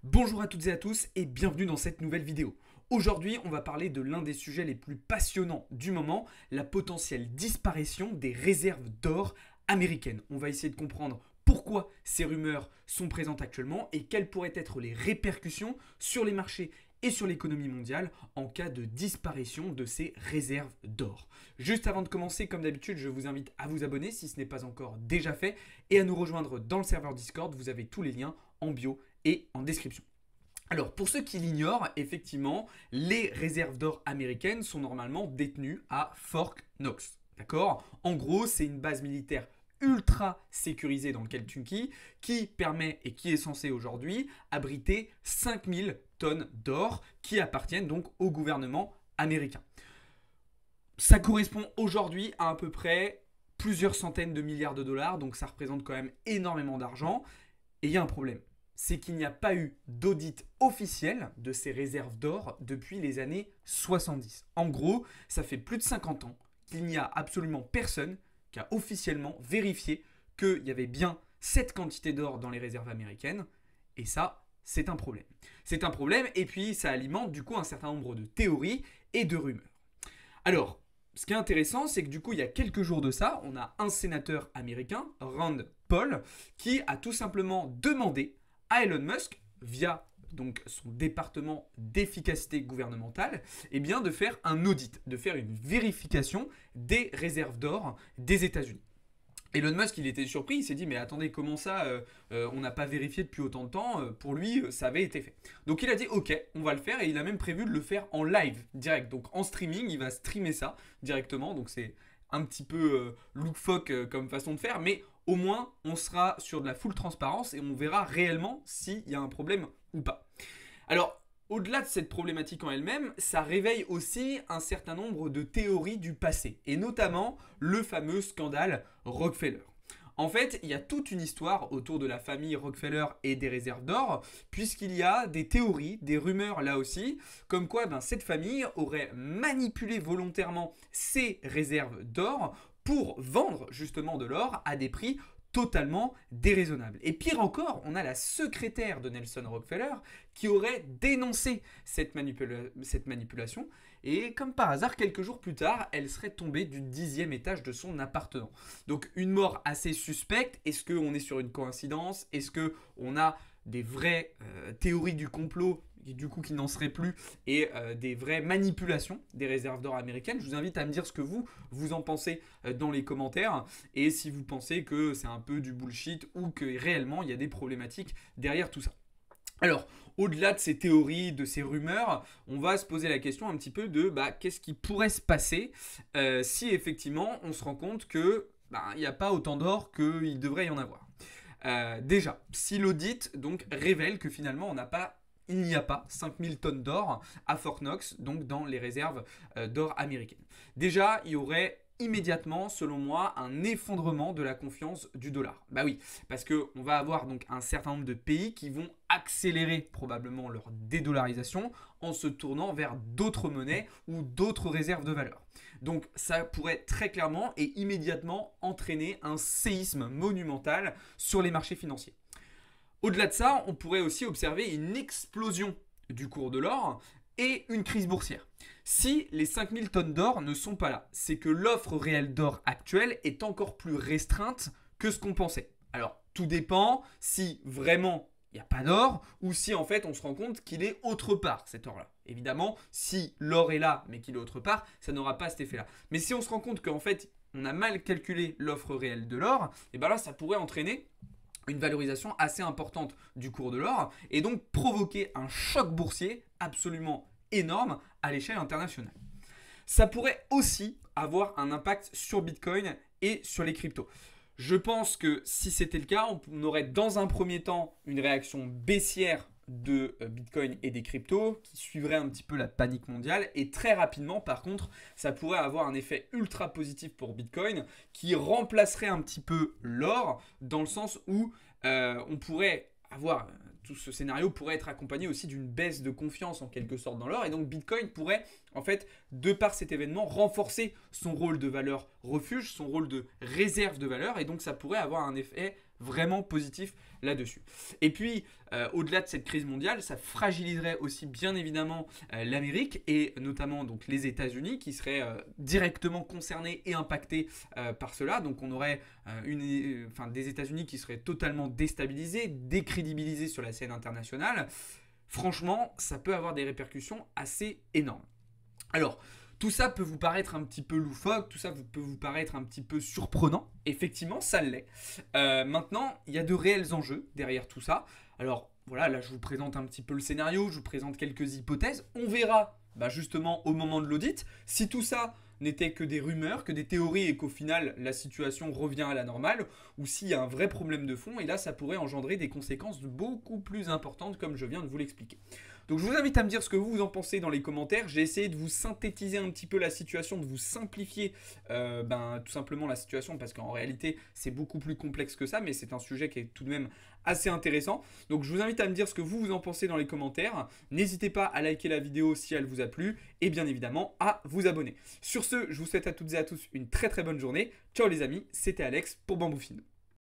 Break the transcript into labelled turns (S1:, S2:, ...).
S1: Bonjour à toutes et à tous et bienvenue dans cette nouvelle vidéo. Aujourd'hui, on va parler de l'un des sujets les plus passionnants du moment, la potentielle disparition des réserves d'or américaines. On va essayer de comprendre pourquoi ces rumeurs sont présentes actuellement et quelles pourraient être les répercussions sur les marchés et sur l'économie mondiale en cas de disparition de ces réserves d'or. Juste avant de commencer, comme d'habitude, je vous invite à vous abonner si ce n'est pas encore déjà fait et à nous rejoindre dans le serveur Discord. Vous avez tous les liens en bio et en description. Alors, pour ceux qui l'ignorent, effectivement, les réserves d'or américaines sont normalement détenues à Fort Knox. D'accord ? En gros, c'est une base militaire ultra sécurisée dans le Kentucky qui permet et qui est censée aujourd'hui abriter 5000 tonnes d'or qui appartiennent donc au gouvernement américain. Ça correspond aujourd'hui à peu près plusieurs centaines de milliards de dollars, donc ça représente quand même énormément d'argent. Et il y a un problème, c'est qu'il n'y a pas eu d'audit officiel de ces réserves d'or depuis les années 70. En gros, ça fait plus de 50 ans qu'il n'y a absolument personne qui a officiellement vérifié qu'il y avait bien cette quantité d'or dans les réserves américaines. Et ça, c'est un problème. C'est un problème et puis ça alimente du coup un certain nombre de théories et de rumeurs. Alors, ce qui est intéressant, c'est que du coup, il y a quelques jours de ça, on a un sénateur américain, Rand Paul, qui a tout simplement demandé à Elon Musk, via donc son département d'efficacité gouvernementale, eh bien de faire un audit, de faire une vérification des réserves d'or des États-Unis. Elon Musk, il était surpris, il s'est dit mais attendez, comment ça, on n'a pas vérifié depuis autant de temps, pour lui, ça avait été fait. Donc il a dit ok, on va le faire et il a même prévu de le faire en live, direct, donc en streaming, il va streamer ça directement, donc c'est un petit peu loufoque comme façon de faire, mais au moins on sera sur de la full transparence et on verra réellement s'il y a un problème ou pas. Alors, au-delà de cette problématique en elle-même, ça réveille aussi un certain nombre de théories du passé, et notamment le fameux scandale Rockefeller. En fait, il y a toute une histoire autour de la famille Rockefeller et des réserves d'or, puisqu'il y a des théories, des rumeurs là aussi, comme quoi cette famille aurait manipulé volontairement ces réserves d'or pour vendre justement de l'or à des prix totalement déraisonnable. Et pire encore, on a la secrétaire de Nelson Rockefeller qui aurait dénoncé cette manipulation et comme par hasard, quelques jours plus tard, elle serait tombée du 10e étage de son appartement. Donc une mort assez suspecte. Est-ce qu'on est sur une coïncidence? Est-ce qu'on a des vraies théories du complot du coup qui n'en seraient plus et des vraies manipulations des réserves d'or américaines? Je vous invite à me dire ce que vous en pensez dans les commentaires et si vous pensez que c'est un peu du bullshit ou que réellement il y a des problématiques derrière tout ça. Alors, au-delà de ces théories, de ces rumeurs, on va se poser la question un petit peu de qu'est-ce qui pourrait se passer si effectivement on se rend compte que il n'y a pas autant d'or qu'il devrait y en avoir. Déjà, si l'audit donc révèle que finalement il n'y a pas 5000 tonnes d'or à Fort Knox, donc dans les réserves d'or américaines. Déjà, il y aurait immédiatement, selon moi, un effondrement de la confiance du dollar. Bah oui, parce qu'on va avoir donc un certain nombre de pays qui vont accélérer probablement leur dédollarisation en se tournant vers d'autres monnaies ou d'autres réserves de valeur. Donc ça pourrait très clairement et immédiatement entraîner un séisme monumental sur les marchés financiers. Au-delà de ça, on pourrait aussi observer une explosion du cours de l'or et une crise boursière. Si les 5000 tonnes d'or ne sont pas là, c'est que l'offre réelle d'or actuelle est encore plus restreinte que ce qu'on pensait. Alors, tout dépend si vraiment il n'y a pas d'or ou si en fait on se rend compte qu'il est autre part, cet or-là. Évidemment, si l'or est là mais qu'il est autre part, ça n'aura pas cet effet-là. Mais si on se rend compte qu'en fait on a mal calculé l'offre réelle de l'or, et bien là ça pourrait entraîner une valorisation assez importante du cours de l'or et donc provoquer un choc boursier absolument énorme à l'échelle internationale. Ça pourrait aussi avoir un impact sur Bitcoin et sur les cryptos. Je pense que si c'était le cas, on aurait dans un premier temps une réaction baissière de Bitcoin et des cryptos qui suivrait un petit peu la panique mondiale et très rapidement par contre ça pourrait avoir un effet ultra positif pour Bitcoin qui remplacerait un petit peu l'or dans le sens où on pourrait avoir tout ce scénario pourrait être accompagné aussi d'une baisse de confiance en quelque sorte dans l'or et donc Bitcoin pourrait en fait de par cet événement renforcer son rôle de valeur refuge, son rôle de réserve de valeur et donc ça pourrait avoir un effet vraiment positif là-dessus. Et puis, au-delà de cette crise mondiale, ça fragiliserait aussi bien évidemment l'Amérique et notamment donc les États-Unis qui seraient directement concernés et impactés par cela. Donc on aurait des États-Unis qui seraient totalement déstabilisés, décrédibilisés sur la scène internationale. Franchement, ça peut avoir des répercussions assez énormes. Alors, tout ça peut vous paraître un petit peu loufoque, tout ça peut vous paraître un petit peu surprenant. Effectivement, ça l'est. Maintenant, il y a de réels enjeux derrière tout ça. Alors, voilà, là, je vous présente un petit peu le scénario, je vous présente quelques hypothèses. On verra, justement, au moment de l'audit, si tout ça n'était que des rumeurs, que des théories et qu'au final, la situation revient à la normale, ou s'il y a un vrai problème de fond, et là, ça pourrait engendrer des conséquences beaucoup plus importantes, comme je viens de vous l'expliquer. Donc je vous invite à me dire ce que vous en pensez dans les commentaires. J'ai essayé de vous synthétiser un petit peu la situation, de vous simplifier tout simplement la situation parce qu'en réalité c'est beaucoup plus complexe que ça, mais c'est un sujet qui est tout de même assez intéressant. Donc je vous invite à me dire ce que vous en pensez dans les commentaires. N'hésitez pas à liker la vidéo si elle vous a plu et bien évidemment à vous abonner. Sur ce, je vous souhaite à toutes et à tous une très bonne journée. Ciao les amis, c'était Alex pour Bamboo Film.